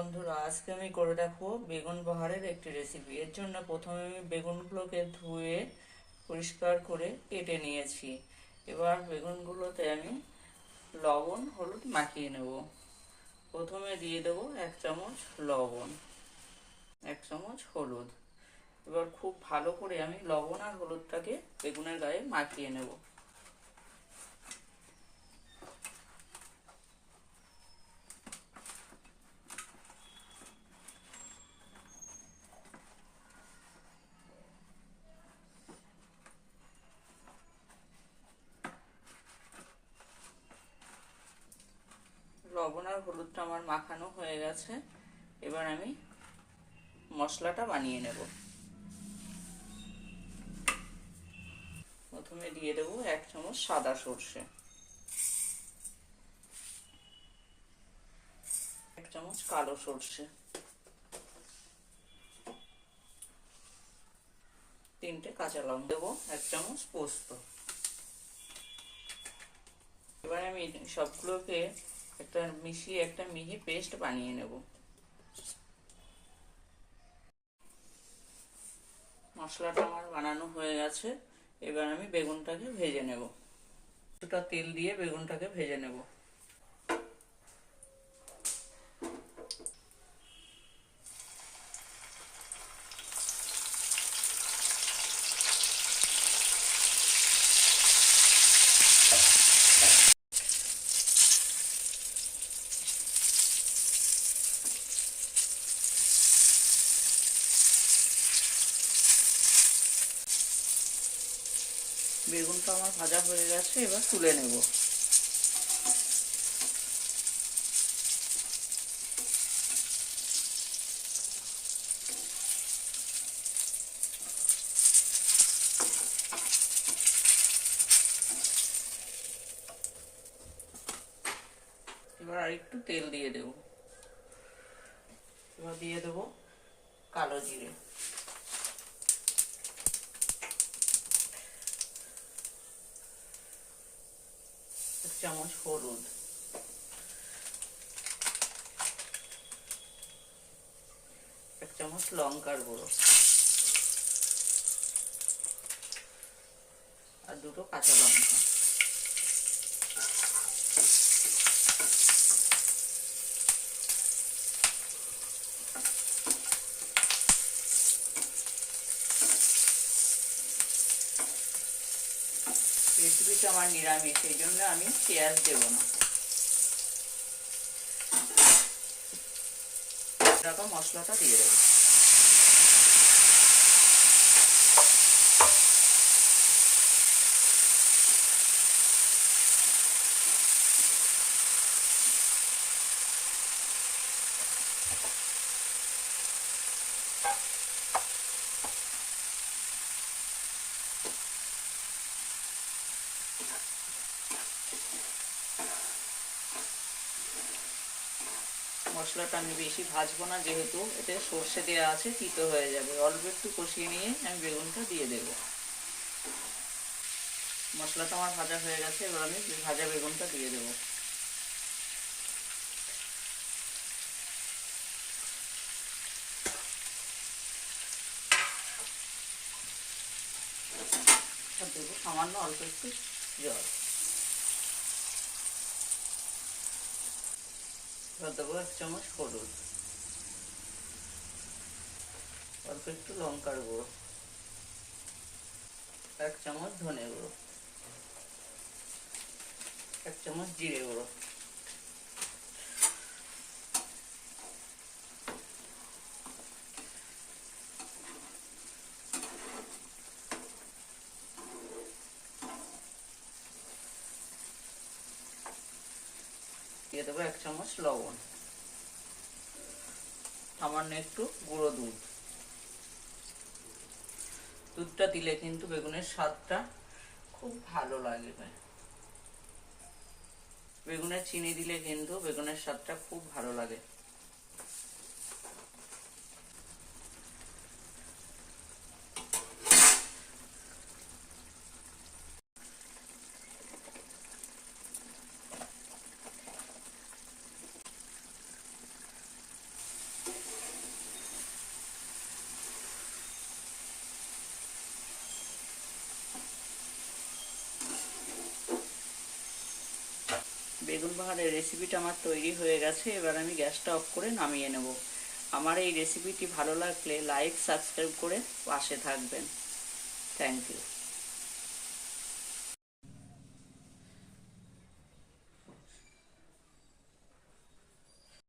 বন্ধুরা, আজকে আমি করে দেখাবো বেগুন বাহারের একটি রেসিপি। এর জন্য প্রথমে আমি বেগুনগুলোকে ধুয়ে পরিষ্কার করে কেটে নিয়েছি। এবার বেগুনগুলোতে আমি লবণ হলুদ মাখিয়ে নেব। প্রথমে দিয়ে দেবো 1 চামচ লবণ, 1 চামচ হলুদ। এবার খুব ভালো করে আমি লবণ আর হলুদটাকে বেগুনের গায়ে মাখিয়ে নেব। লবণ আর হলুদটা আমার মাখানো হয়ে গেছে। এবার আমি মশলাটা বানিয়ে নেব। প্রথমে দিয়ে দেবো 1 চামচ সাদা সর্ষে, 1 চামচ কালো সর্ষে, 3টে কাঁচা লঙ্কা দেবো, 1 চামচ পোস্ত। এবার আমি সবগুলোকে মিশিয়ে একটা মিহি পেস্ট বানিয়ে নেব। মশলাটা আমার বানানো হয়ে গেছে। এবার আমি বেগুনটাকে ভেজে নেব। কিছুটা তেল দিয়ে বেগুনটাকে ভেজে নেব। বেগুনটা আমার ভাজা হয়ে গেছে, এবার তুলে নেব। এবার আরেকটু তেল দিয়ে দেব। এবার দিয়ে দেব কালো জিরে, 1 চামচ হলুদ, 1 চামচ লঙ্কার গুঁড়ো আর 2টো কাঁচা লঙ্কা। রেসিপিটা আমার নিরামিষ, সেই জন্য আমি পেঁয়াজ দেব না। তারপর মশলাটা দিয়ে দেবো। মশলাটা আমি বেশি ভাজবো না, যেহেতু এতে সর্ষে দেওয়া আছে, তিতো হয়ে যাবে। অল্প একটু কষিয়ে নিয়ে আমি বেগুনটা দিয়ে দেব। মশলাটা আমার ভাজা হয়ে গেছে, এবার আমি ভাজা বেগুনটা দিয়ে দেব। আর দেবো সামান্য অল্প একটু জল। এবার দেবো 1 চামচ হলুদ, অল্প একটু লঙ্কার গুঁড়ো, 1 চামচ ধনে গুঁড়ো, 1 চামচ জিরে গুঁড়ো, দিয়ে দেবো 1 চামচ লবণ, সামান্য একটু গুঁড়ো দুধ। দুধটা দিলে কিন্তু বেগুনের স্বাদটা খুব ভালো লাগবে। বেগুনে চিনি দিলে কিন্তু বেগুনের স্বাদটা খুব ভালো লাগে। বেগুন বাহারের রেসিপিটা আমার তৈরি হয়ে গেছে। এবার আমি গ্যাসটা অফ করে নামিয়ে নেব। আমার এই রেসিপিটি ভালো লাগলে লাইক সাবস্ক্রাইব করে পাশে থাকবেন। Thank you.